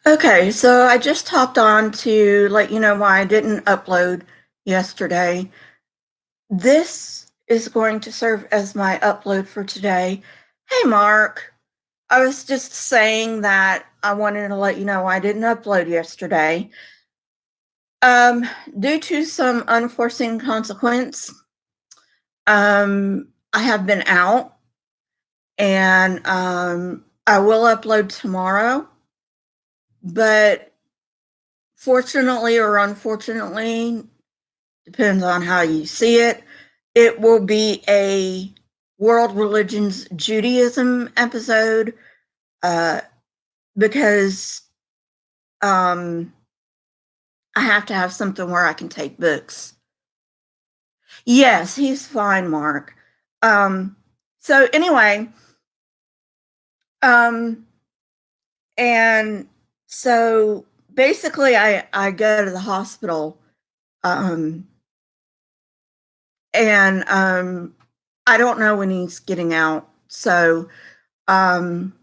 Okay, so I just hopped on to let you know why I didn't upload yesterday. This is going to serve as my upload for today. Hey, Mark. I was just saying that I wanted to let you know I didn't upload yesterday. Um, Due to some unforeseen consequence, I have been out and I will upload tomorrow, but fortunately or unfortunately, depends on how you see it. It will be a World Religions Judaism episode uh, because I have to have something where I can take books. Yes, he's fine, Mark. Um, so anyway, um, and so basically, I go to the hospital, um, and I don't know when he's getting out, um,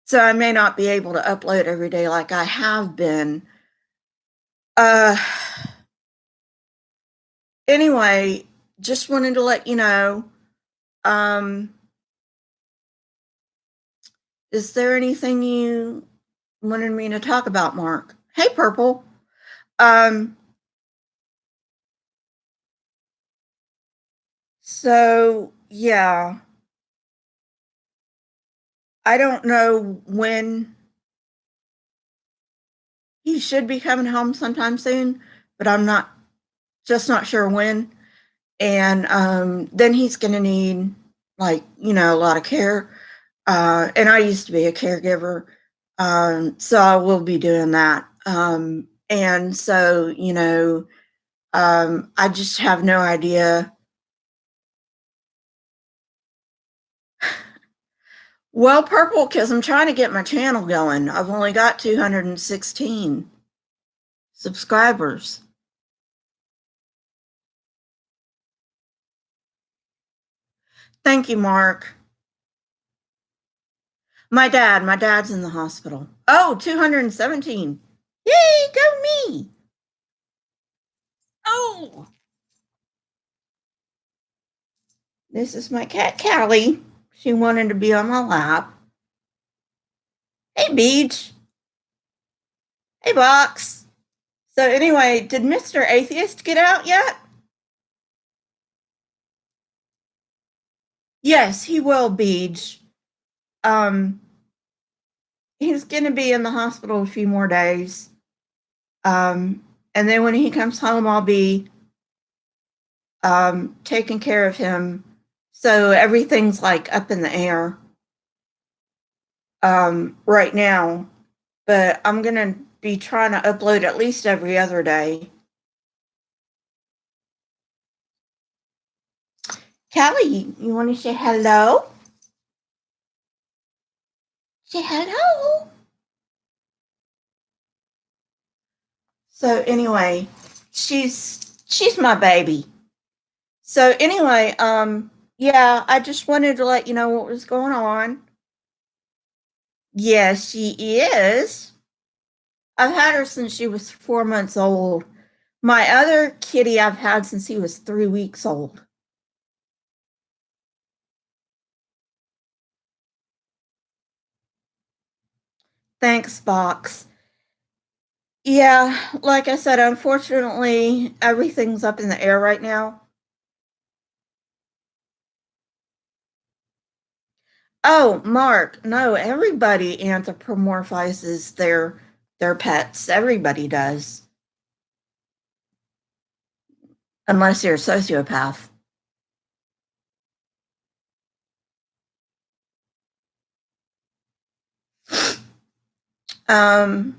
so I may not be able to upload every day like I have been. Uh, anyway, just wanted to let you know. Um, is there anything you wanted me to talk about, Mark? Hey, Purple. Um, so yeah, I don't know when he should be coming home sometime soon, but I'm not sure when. And then he's going to need, like, a lot of care. And I used to be a caregiver, so I will be doing that. And so, I just have no idea. Well, Purple, because I'm trying to get my channel going. I've only got 216 subscribers. Thank you, Mark. My dad's in the hospital. Oh, 217. Yay, go me. Oh, this is my cat, Callie. She wanted to be on my lap. Hey, Beach. Hey, Box. So anyway, did Mr. Atheist get out yet? Yes, he will, Beach. Um, he's gonna be in the hospital a few more days. And then when he comes home, I'll be taking care of him. So everything's like up in the air right now. But I'm gonna be trying to upload at least every other day. Callie, you want to say hello? Say hello. So anyway, she's my baby. So anyway, yeah, I just wanted to let you know what was going on. Yes, she is. I've had her since she was 4 months old. My other kitty I've had since he was 3 weeks old. Thanks, Box. Yeah, like I said, unfortunately, everything's up in the air right now. Oh, Mark, no, everybody anthropomorphizes their pets. Everybody does, unless you're a sociopath. Um,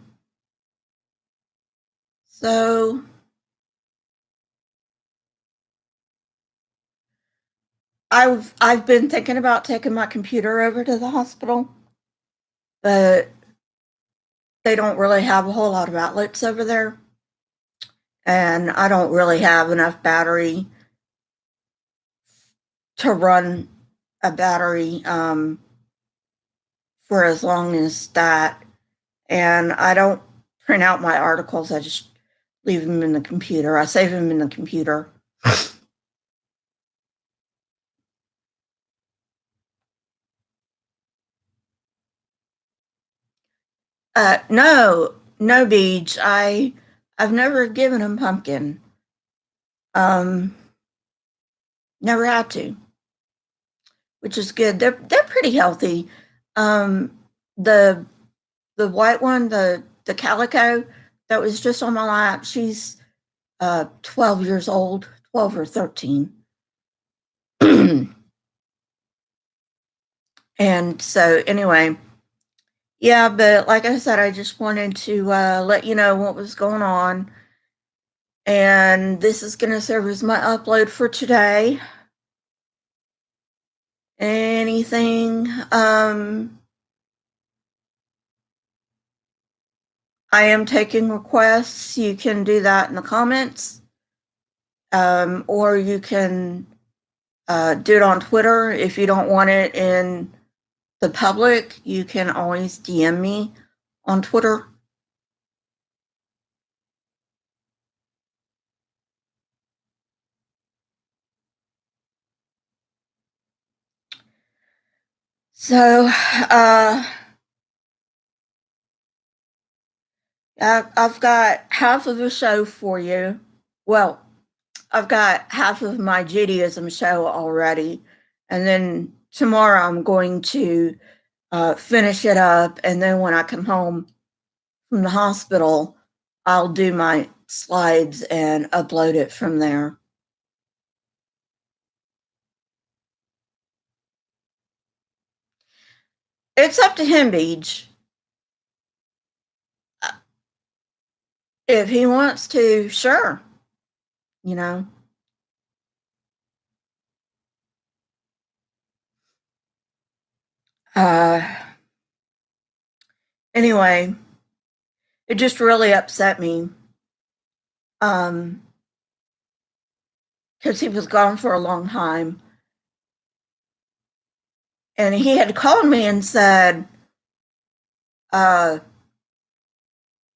so I've been thinking about taking my computer over to the hospital, but they don't really have a whole lot of outlets over there, and I don't really have enough battery to run a battery for as long as that. And I don't print out my articles. I just leave them in the computer. I save them in the computer. No, Beach. I've never given them pumpkin. Um, Never had to, which is good. They're pretty healthy. Um, the white one, the calico that was just on my lap, she's 12 years old, 12 or 13. And so anyway, yeah, but like I said, I just wanted to let you know what was going on. And this is going to serve as my upload for today. Anything I am taking requests. You can do that in the comments, or you can do it on Twitter. If you don't want it in the public, you can always DM me on Twitter. So, I've got half of a show for you. Well, I've got half of my Judaism show already. And then tomorrow I'm going to finish it up. And then when I come home from the hospital, I'll do my slides and upload it from there. It's up to him, Beej. If he wants to, sure. You know. Anyway, it just really upset me. Because he was gone for a long time. And he had called me and said, I'm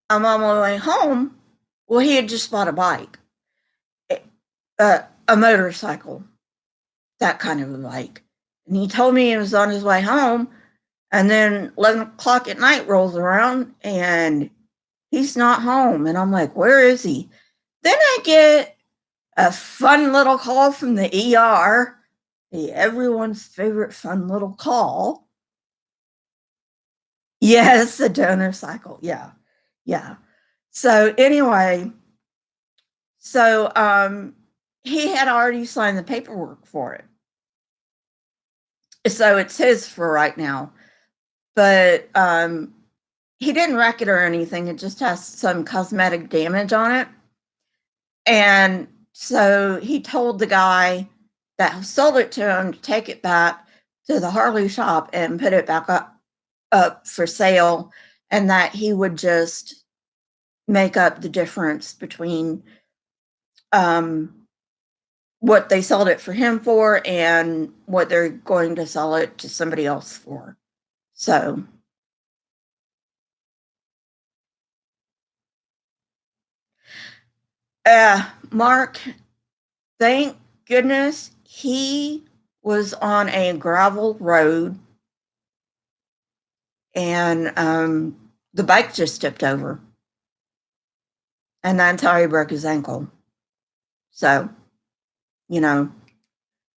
on my way home. Well, he had just bought a bike, a motorcycle, that kind of a bike. And he told me he was on his way home. And then 11 o'clock at night rolls around and he's not home. And I'm like, where is he? Then I get a fun little call from the ER, everyone's favorite fun little call. Yes, the donor cycle. Yeah. Yeah. So anyway, he had already signed the paperwork for it. So it's his for right now. But he didn't wreck it or anything. It just has some cosmetic damage on it. And so he told the guy that sold it to him to take it back to the Harley shop and put it back up for sale, and that he would just make up the difference between what they sold it for him for and what they're going to sell it to somebody else for. So Mark, thank goodness he was on a gravel road and the bike just tipped over. And that's how he broke his ankle. So, you know,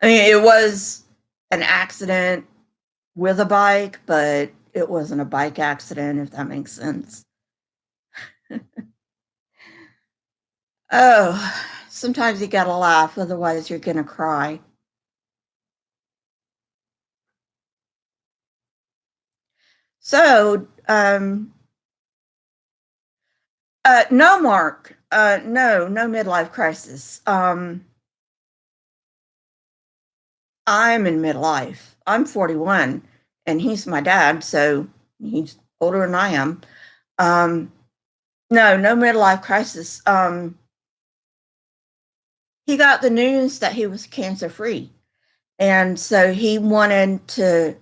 I mean, it was an accident with a bike, but it wasn't a bike accident, if that makes sense. Oh, sometimes you gotta laugh, otherwise you're gonna cry. So, no, Mark, no midlife crisis. I'm in midlife. I'm 41, and he's my dad, so he's older than I am. No midlife crisis. He got the news that he was cancer free. And so he wanted to,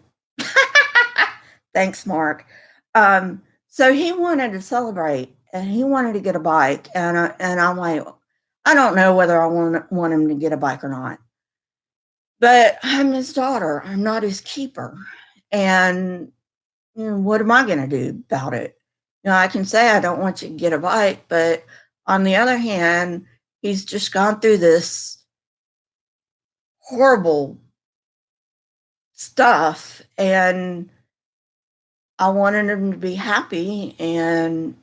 Thanks, Mark. So he wanted to celebrate and he wanted to get a bike. And I'm like, I don't know whether I want him to get a bike or not. But I'm his daughter. I'm not his keeper. And what am I going to do about it? I can say I don't want you to get a bike, but on the other hand, he's just gone through this horrible stuff and I wanted him to be happy and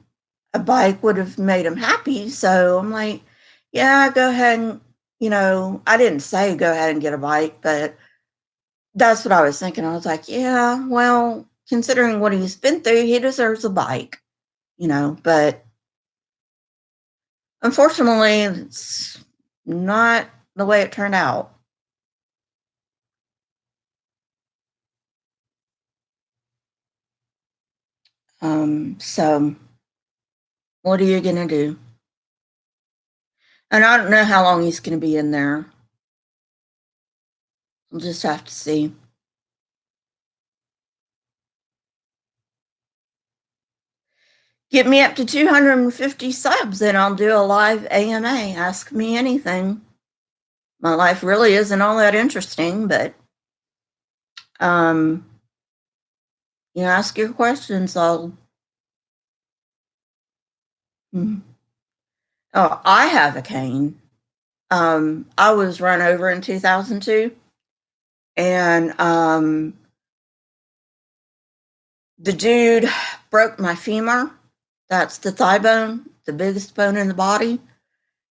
a bike would have made him happy. So I'm like, yeah, go ahead and, I didn't say go ahead and get a bike, but that's what I was thinking. I was like, yeah, well, considering what he's been through, he deserves a bike, but unfortunately, it's not the way it turned out. So what are you going to do? And I don't know how long he's going to be in there. We'll just have to see. Get me up to 250 subs and I'll do a live AMA. Ask me anything. My life really isn't all that interesting, but ask your questions. Oh, I have a cane. I was run over in 2002 and the dude broke my femur. That's the thigh bone, the biggest bone in the body.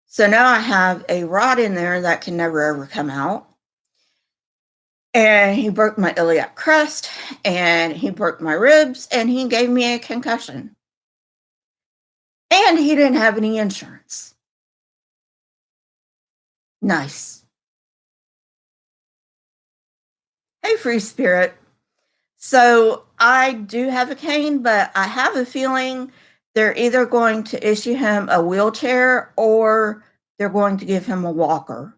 So now I have a rod in there that can never ever come out. And he broke my iliac crest and he broke my ribs and he gave me a concussion. And he didn't have any insurance. Nice. Hey, free spirit. So I do have a cane, but I have a feeling they're either going to issue him a wheelchair or they're going to give him a walker.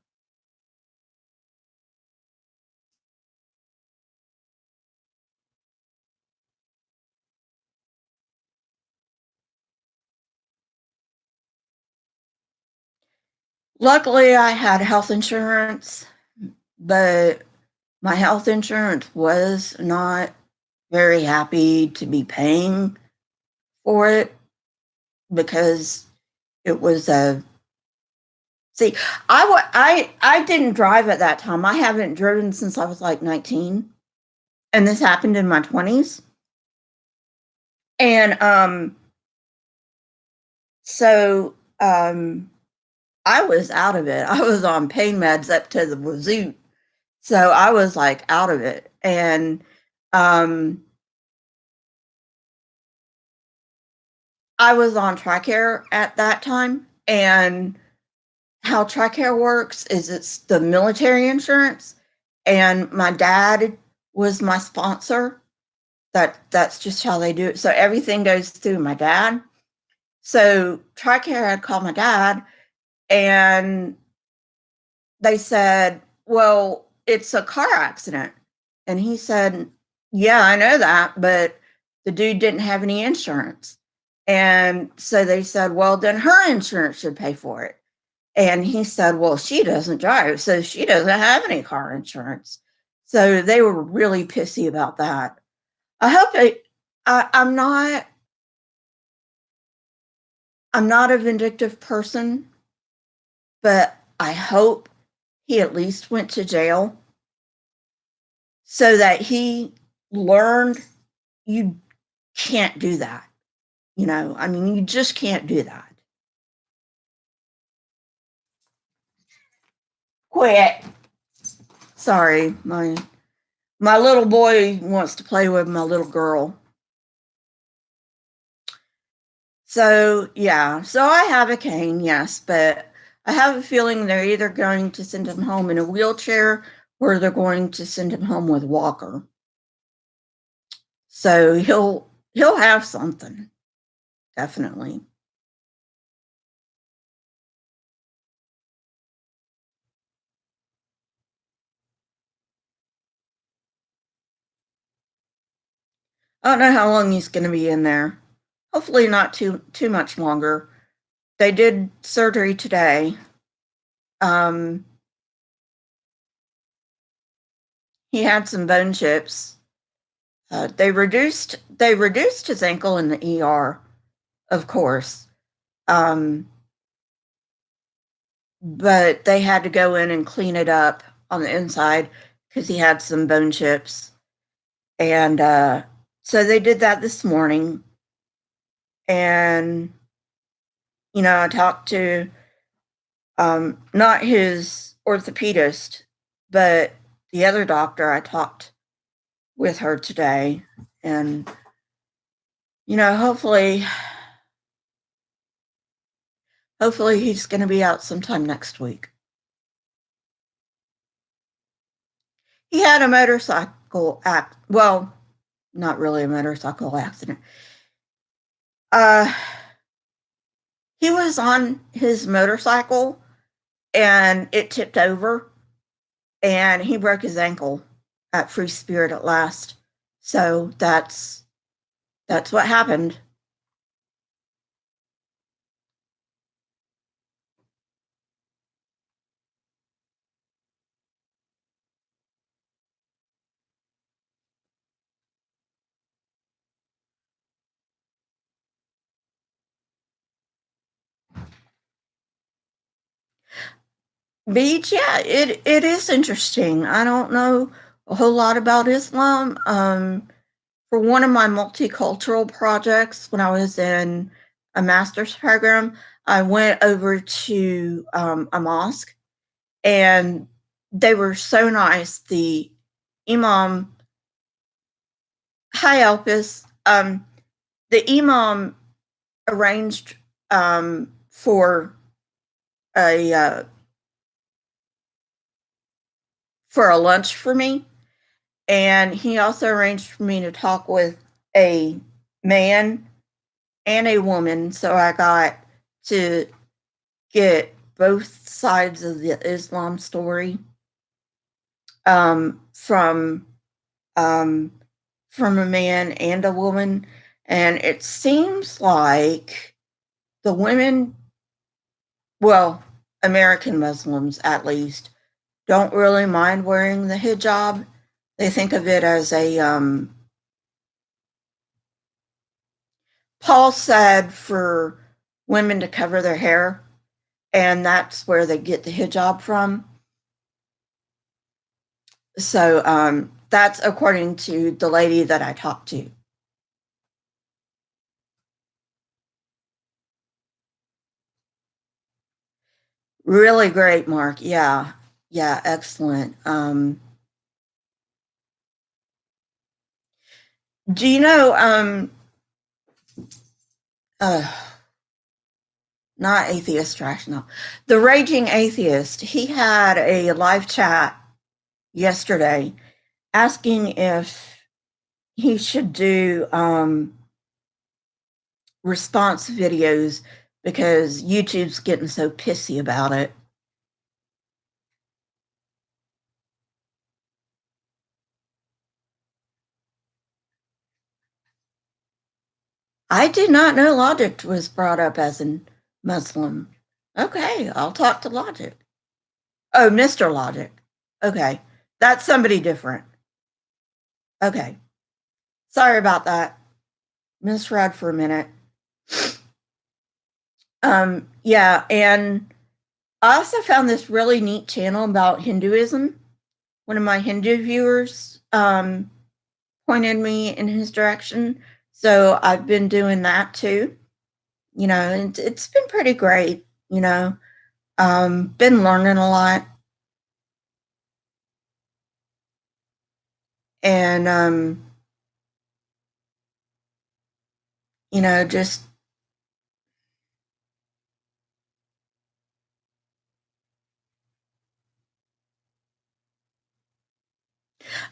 Luckily, I had health insurance, but my health insurance was not very happy to be paying for it because it was a see. I didn't drive at that time. I haven't driven since I was like 19, and this happened in my 20s. And so I was out of it. I was on pain meds up to the wazoo. So I was like out of it. And I was on TRICARE at that time. And how TRICARE works is it's the military insurance. And my dad was my sponsor. That's just how they do it. So everything goes through my dad. So TRICARE had called my dad and they said, well, it's a car accident. And he said, yeah, I know that, but the dude didn't have any insurance. And so they said, well, then her insurance should pay for it. And he said, well, she doesn't drive, so she doesn't have any car insurance. So they were really pissy about that. I hope I'm not a vindictive person, but I hope he at least went to jail so that he learned you can't do that. I mean, you just can't do that. Quit. Sorry, my little boy wants to play with my little girl. So, yeah, so I have a cane, yes, but I have a feeling they're either going to send him home in a wheelchair or they're going to send him home with a walker. So he'll have something, definitely. I don't know how long he's going to be in there. Hopefully not too much longer. They did surgery today. Um, he had some bone chips. They reduced his ankle in the ER, of course. But they had to go in and clean it up on the inside because he had some bone chips. And so they did that this morning. And, I talked to not his orthopedist, but the other doctor. I talked with her today. And, hopefully he's going to be out sometime next week. He had a motorcycle well, not really a motorcycle accident. He was on his motorcycle and it tipped over and he broke his ankle at Free Spirit at last. So that's what happened. Beach, yeah, it is interesting. I don't know a whole lot about Islam. For one of my multicultural projects when I was in a master's program, I went over to a mosque and they were so nice. The imam, hi Elpis, the imam arranged for a lunch for me, and he also arranged for me to talk with a man and a woman, so I got to get both sides of the Islam story from a man and a woman, and it seems like the women, well, American Muslims at least, don't really mind wearing the hijab. They think of it as Paul said for women to cover their hair, and that's where they get the hijab from. So that's according to the lady that I talked to. Really great, Mark. Yeah. Yeah, excellent. Do you know uh not atheist trash, no. The Raging Atheist, he had a live chat yesterday asking if he should do response videos because YouTube's getting so pissy about it. I did not know Logic was brought up as a Muslim. Okay, I'll talk to Logic. Oh, Mr. Logic. Okay, that's somebody different. Okay, sorry about that. Misread for a minute. Yeah, and I also found this really neat channel about Hinduism. One of my Hindu viewers pointed me in his direction. So I've been doing that too. And it's been pretty great, been learning a lot. And, just,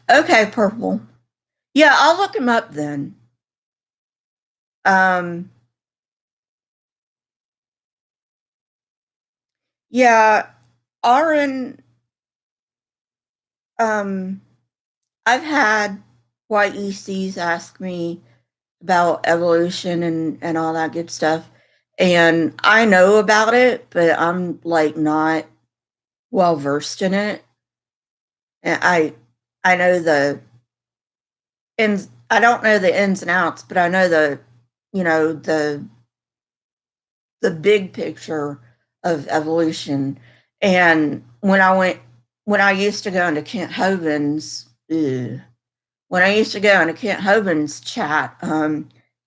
okay, Purple. Yeah, I'll look him up then. Um, yeah, Aaron, I've had YECs ask me about evolution and all that good stuff. And I know about it, but I'm like not well versed in it. And I know the ins I don't know the ins and outs, but I know you know, the big picture of evolution. And when I used to go into Kent Hovind's, when I used to go into Kent Hovind's chat,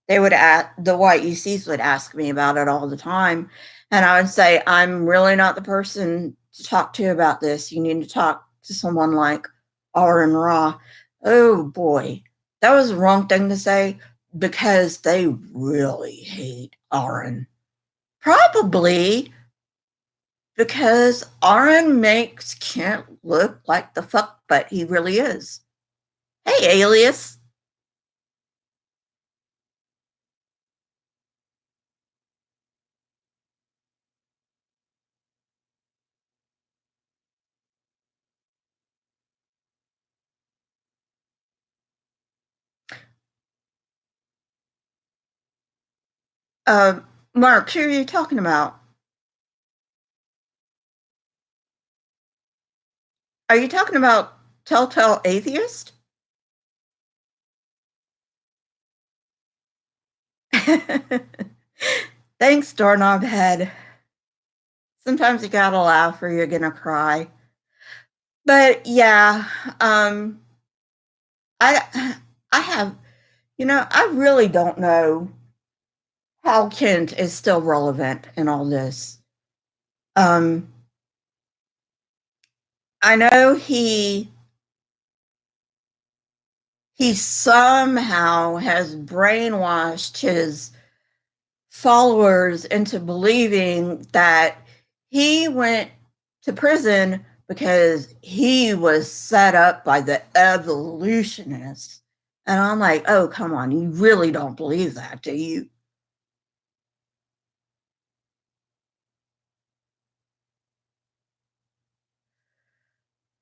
they would the YECs would ask me about it all the time, and I would say, "I'm really not the person to talk to about this. You need to talk to someone like Aaron Ra." Oh boy, that was the wrong thing to say because they really hate Aaron. Probably because Aaron makes Kent look like the fuck but he really is. Hey, Alias. Uh, Mark, who are you talking about? Are you talking about Telltale Atheist? Thanks, Doorknob Head. Sometimes you gotta laugh or you're gonna cry. But yeah, I I have, I really don't know how Kent is still relevant in all this. Um, I know he somehow has brainwashed his followers into believing that he went to prison because he was set up by the evolutionists. And I'm like, oh, come on, you really don't believe that, do you?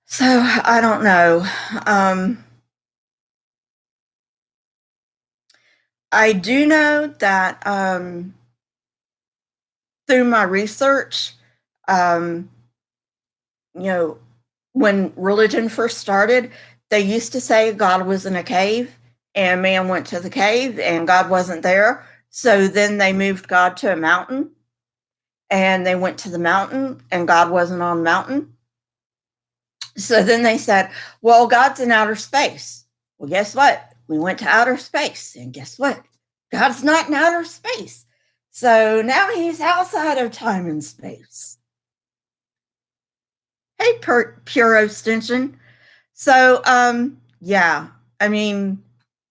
So I don't know. I do know that through my research, um, you know, when religion first started, they used to say God was in a cave and man went to the cave and God wasn't there. So then they moved God to a mountain and they went to the mountain and God wasn't on the mountain. So then they said, well, God's in outer space. Well, guess what? We went to outer space and guess what? God's not in outer space. So now he's outside of time and space. Hey, pure extension. So, yeah, I mean,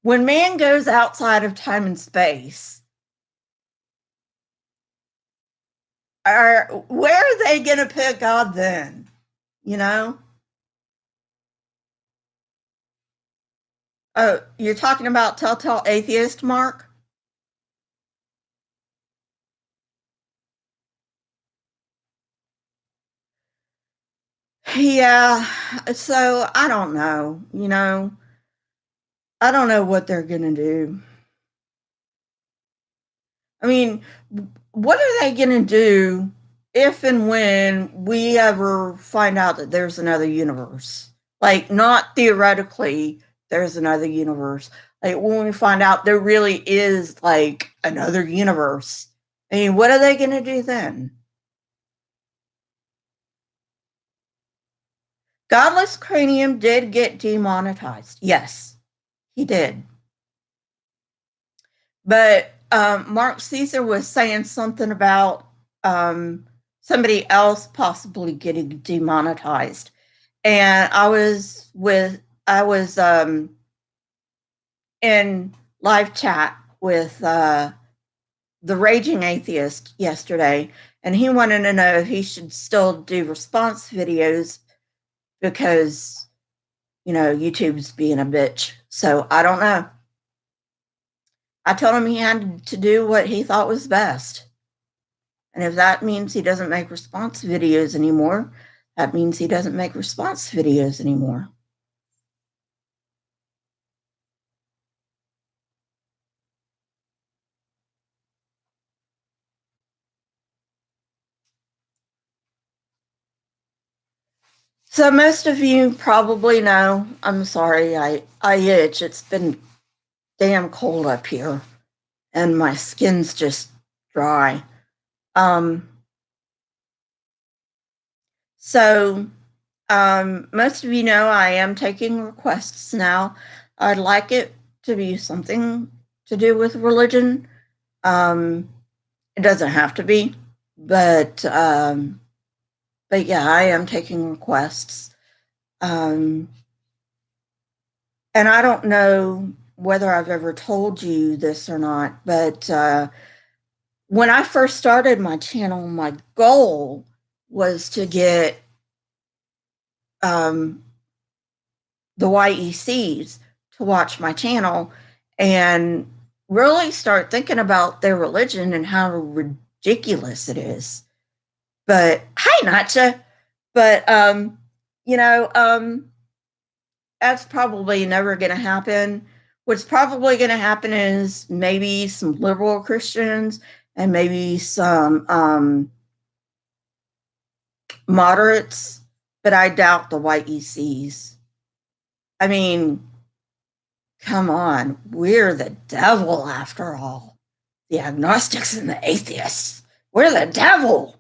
when man goes outside of time and space, where are they going to put God then? You know? Oh, you're talking about Telltale Atheist, Mark? Yeah. So I don't know. I don't know what they're going to do. I mean, what are they going to do if and when we ever find out that there's another universe? Like, not theoretically, there's another universe. Like, when we find out there really is, like, another universe, I mean, what are they going to do then? Godless Cranium did get demonetized. Yes, he did. But Mark Caesar was saying something about somebody else possibly getting demonetized. And I was in live chat with the Raging Atheist yesterday, and he wanted to know if he should still do response videos because, YouTube's being a bitch. So I don't know. I told him he had to do what he thought was best. And if that means he doesn't make response videos anymore, that means he doesn't make response videos anymore. So most of you probably know, I'm sorry, I itch. It's been damn cold up here and my skin's just dry. Um, so most of you know I am taking requests now. I'd like it to be something to do with religion. It doesn't have to be, but yeah, I am taking requests. And I don't know whether I've ever told you this or not, but when I first started my channel, my goal was to get the YECs to watch my channel and really start thinking about their religion and how ridiculous it is. But hi, Natcha. But you know, that's probably never going to happen. What's probably going to happen is maybe some liberal Christians and maybe some moderates, but I doubt the YECs. I mean, come on, we're the devil after all. The agnostics and the atheists. We're the devil.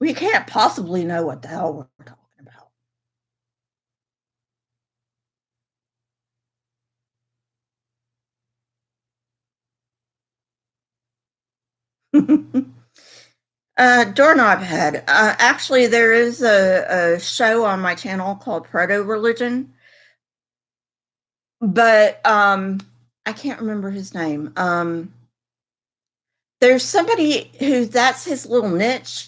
We can't possibly know what the hell we're talking about. Doorknob Head. Actually, there is a show on my channel called Proto Religion, but I can't remember his name. There's somebody who that's his little niche.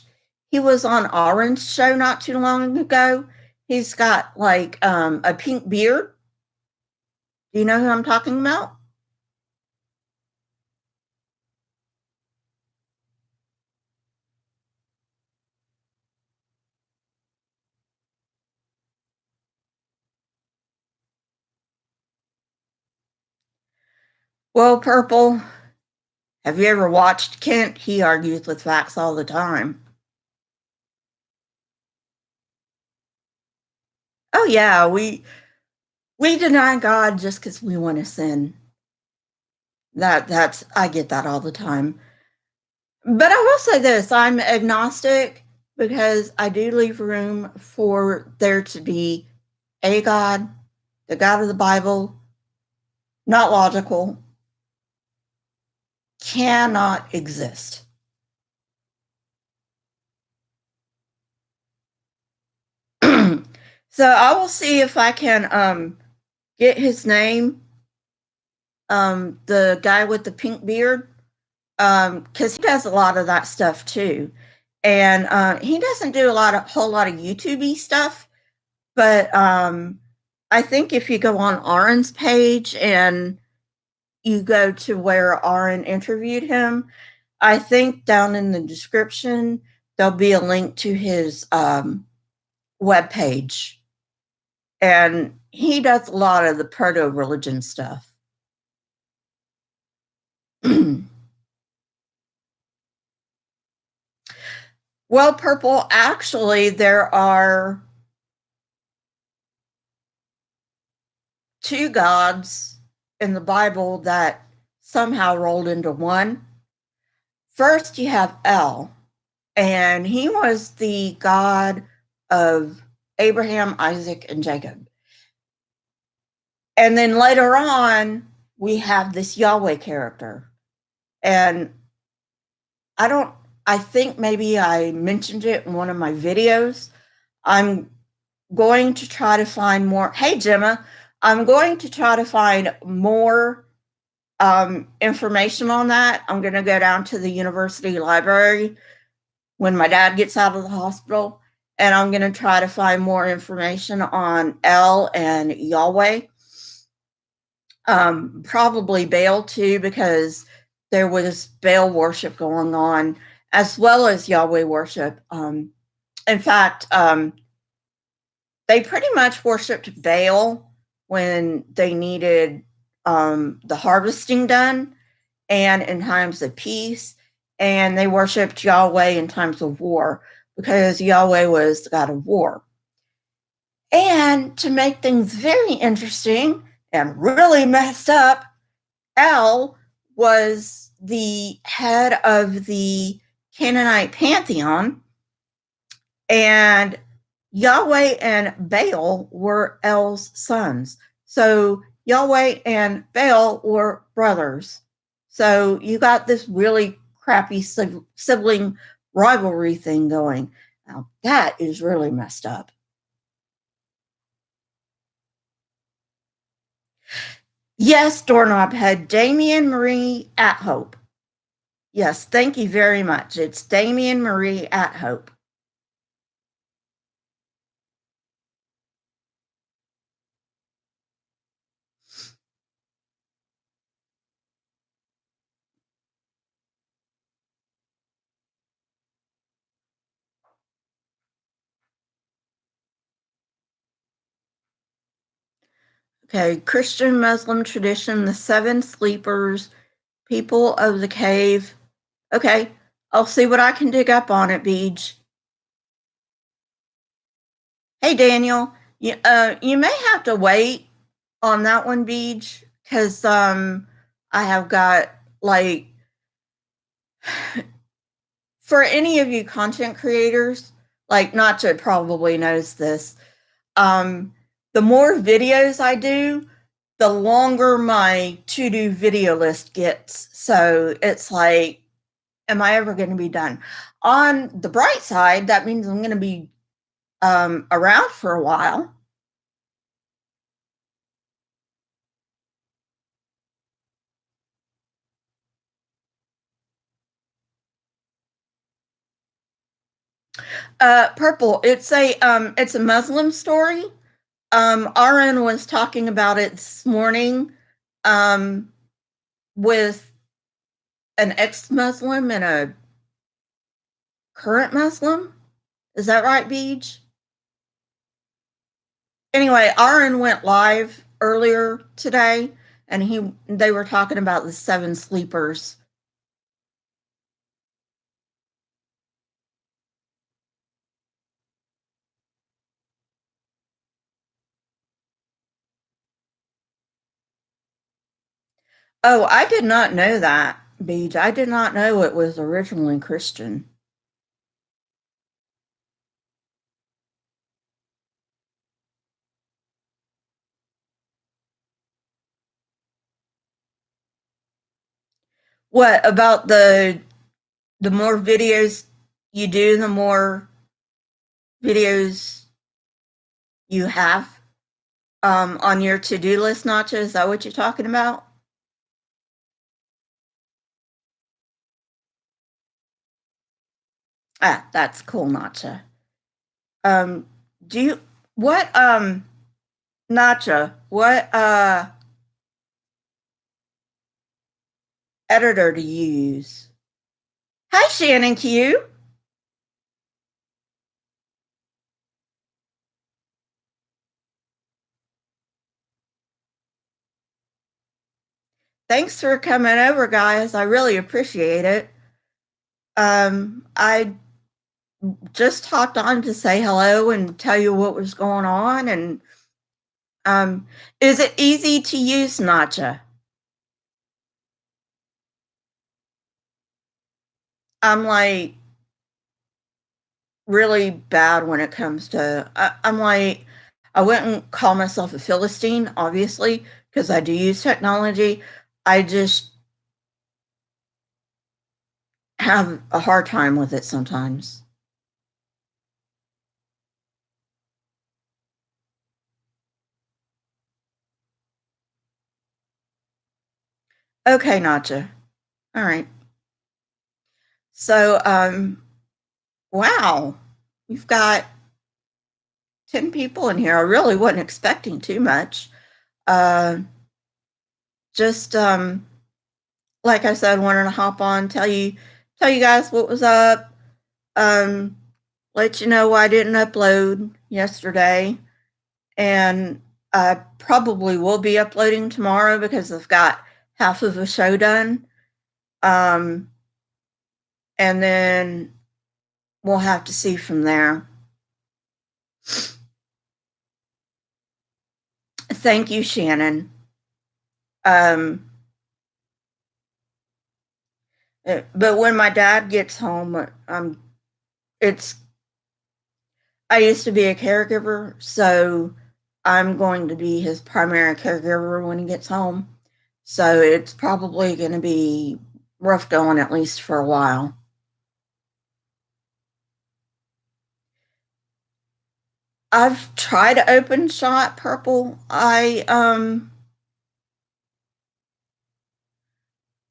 He was on Orange show not too long ago. He's got like a pink beard. Do you know who I'm talking about? Well, Purple, have you ever watched Kent? He argues with facts all the time. Oh yeah, we deny God just because we want to sin. That's I get that all the time. But I will say this, I'm agnostic because I do leave room for there to be a God, the God of the Bible, not logical, cannot exist. So I will see if I can get his name, the guy with the pink beard, because he does a lot of that stuff too. And he doesn't do a whole lot of YouTube-y stuff, but I think if you go on Aaron's page and you go to where Aaron interviewed him, I think down in the description there'll be a link to his web page, and he does a lot of the proto religion stuff. Well, Purple, actually, there are two gods in the Bible that somehow rolled into one. First, you have El, and he was the God of Abraham, Isaac, and Jacob. And then later on, we have this Yahweh character. And I think maybe I mentioned it in one of my videos. I'm going to try to find more. Hey, Gemma, I'm going to try to find more information on that. I'm going to go down to the university library when my dad gets out of the hospital, and I'm going to try to find more information on El and Yahweh. Probably Baal too, because there was Baal worship going on as well as Yahweh worship. In fact, they pretty much worshipped Baal when they needed the harvesting done and in times of peace, and they worshipped Yahweh in times of war. because Yahweh was the God of war. And to make things very interesting and really messed up, El was the head of the Canaanite pantheon, and Yahweh and Baal were El's sons. So Yahweh and Baal were brothers. So you got this really crappy sibling rivalry thing going. Now that is really messed up. Yes, Doorknob Head, Damien Marie at Hope. Yes, thank you very much. It's Damien Marie at Hope. Okay, Christian Muslim tradition, the seven sleepers, people of the cave. Okay, I'll see what I can dig up on it, Beej. Hey, Daniel, you may have to wait on that one, Beej, because I have got like for any of you content creators, like Nacha probably knows this. The more videos I do, the longer my to-do video list gets. So it's like, am I ever going to be done? On the bright side, that means I'm going to be around for a while. Purple. It's a Muslim story. RN was talking about it this morning with an ex-Muslim and a current Muslim. Is that right, Beej? Anyway, RN went live earlier today, and they were talking about the seven sleepers. Oh, I did not know that, Beej. I did not know it was originally Christian. What about the more videos you do, the more videos you have on your to-do list, Nacha? Is that what you're talking about? Ah, that's cool, Nacha. Do you what Nacha, what editor do you use? Hi, Shannon Q. Thanks for coming over, guys. I really appreciate it. I just hopped on to say hello and tell you what was going on. And is it easy to use Nacha? I'm like really bad when it comes to. I'm like, I wouldn't call myself a Philistine, obviously, because I do use technology. I just have a hard time with it sometimes. Okay, Nacha. All right. So, wow, we've got 10 people in here. I really wasn't expecting too much. Just like I said, wanted to hop on, tell you guys what was up. Let you know why I didn't upload yesterday, and I probably will be uploading tomorrow because I've got half of the show done. And then we'll have to see from there. Thank you, Shannon. Um, but when my dad gets home, it's I used to be a caregiver, so I'm going to be his primary caregiver when he gets home. So it's probably going to be rough going at least for a while. I've tried open shot purple. I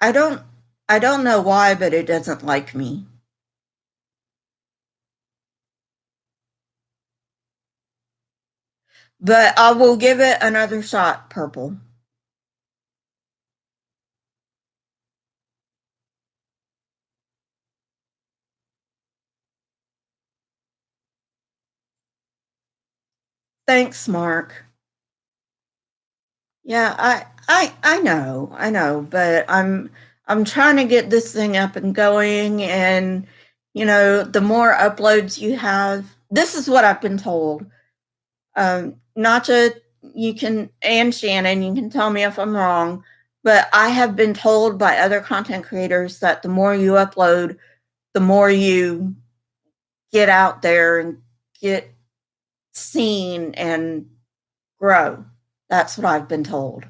don't I don't know why, but it doesn't like me. But I will give it another shot purple. Thanks, Mark. Yeah, I know, but I'm trying to get this thing up and going, and the more uploads you have, this is what I've been told. Nacha, you can, and Shannon, you can tell me if I'm wrong, but I have been told by other content creators that the more you upload, the more you get out there and get seen and grow. That's what I've been told.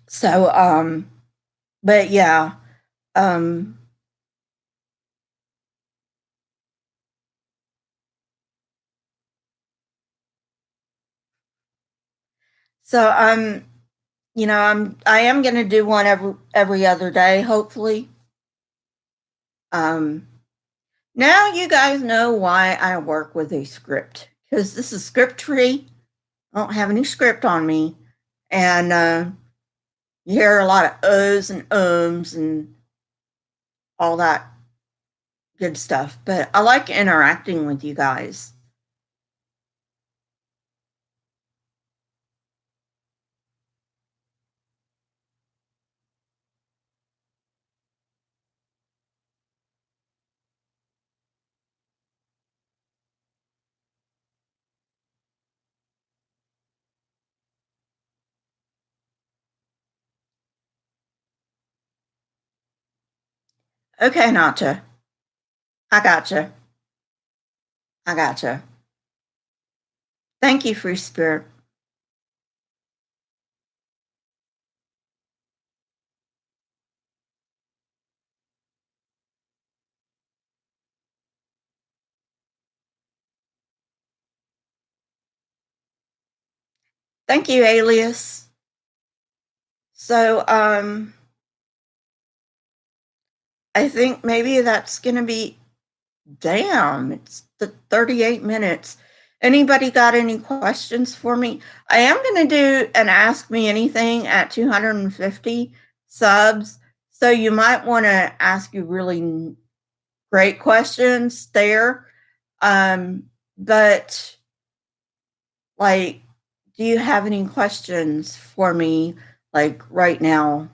So, but yeah, um, so I am going to do one every other day, hopefully. Um, Now you guys know why I work with a script, because this is script free. I don't have any script on me, and you hear a lot of uhs and ums and all that good stuff. But I like interacting with you guys. Okay, Nata, I gotcha. I gotcha. Thank you, Free Spirit. Thank you, Alias. So, I think maybe that's gonna be. Damn, it's the 38 minutes. Anybody got any questions for me? I am going to do an Ask Me Anything at 250 subs. So you might want to ask you really great questions there. But like, do you have any questions for me like right now?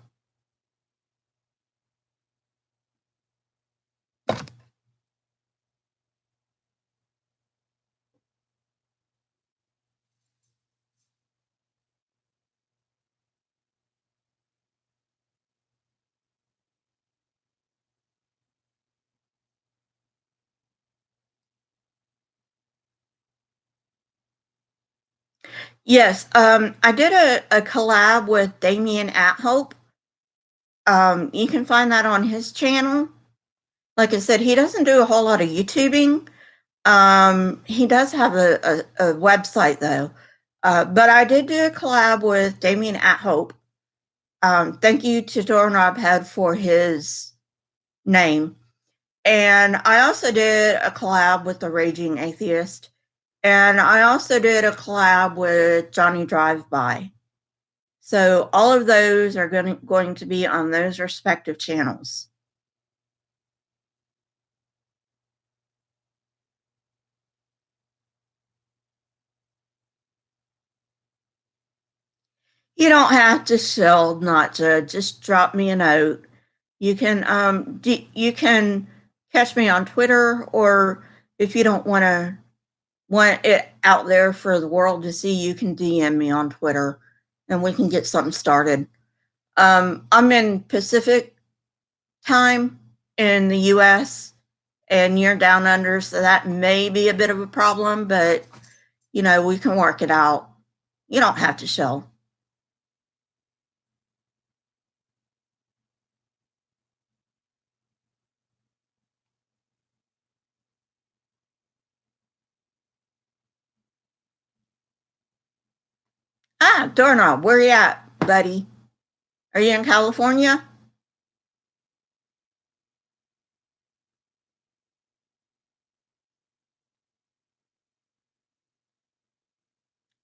Yes, I did a collab with Damien at Hope. You can find that on his channel. Like I said, he doesn't do a whole lot of YouTubing. He does have a website though. But I did do a collab with Damien at Hope. Thank you to Doorknob Head for his name. And I also did a collab with the Raging Atheist. And I also did a collab with Johnny Drive By. So all of those are going to be on those respective channels. You don't have to shield, not to just drop me a note. You can you can catch me on Twitter, or if you don't want it out there for the world to see, you can DM me on Twitter and we can get something started. I'm in Pacific time in the US and you're down under, so that may be a bit of a problem, but you know, we can work it out. You don't have to show. Ah, doorknob, where you at, buddy? Are you in California?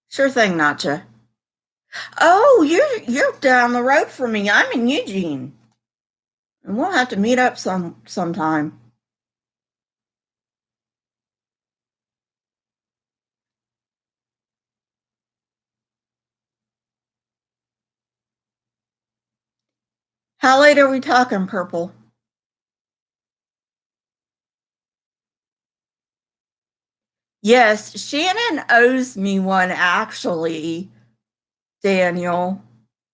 Sure thing, Nacha. Oh, you're down the road from me. I'm in Eugene, and we'll have to meet up sometime. How late are we talking, Purple? Yes, Shannon owes me one, actually, Daniel.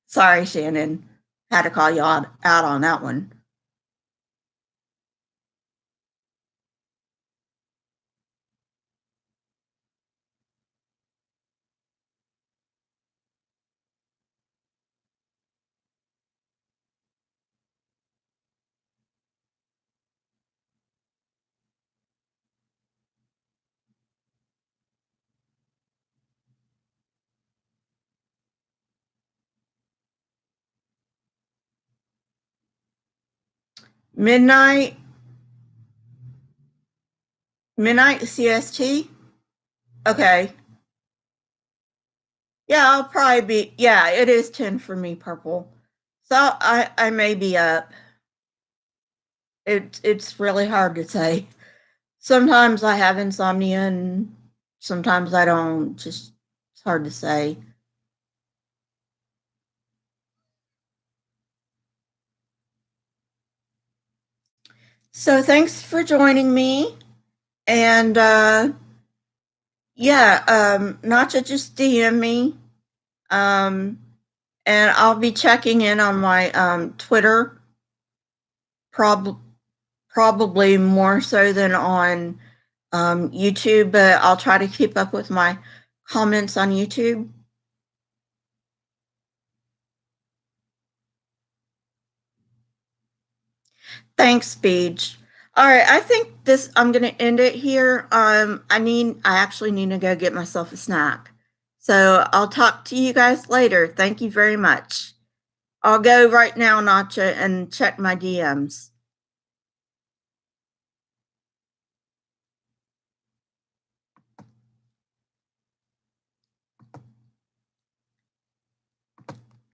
Sorry, Shannon. Had to call you out on that one. Midnight, midnight CST. Okay. Yeah, I'll probably be. Yeah, it is 10 for me, Purple. So I may be up. It's really hard to say. Sometimes I have insomnia and sometimes I don't. Just it's hard to say. So thanks for joining me. And yeah, Nacha just DM me. Um, and I'll be checking in on my Twitter, probably more so than on YouTube, but I'll try to keep up with my comments on YouTube. Thanks, Speech. All right, I think I'm going to end it here. I actually need to go get myself a snack. So I'll talk to you guys later. Thank you very much. I'll go right now, Nacha, and check my DMs.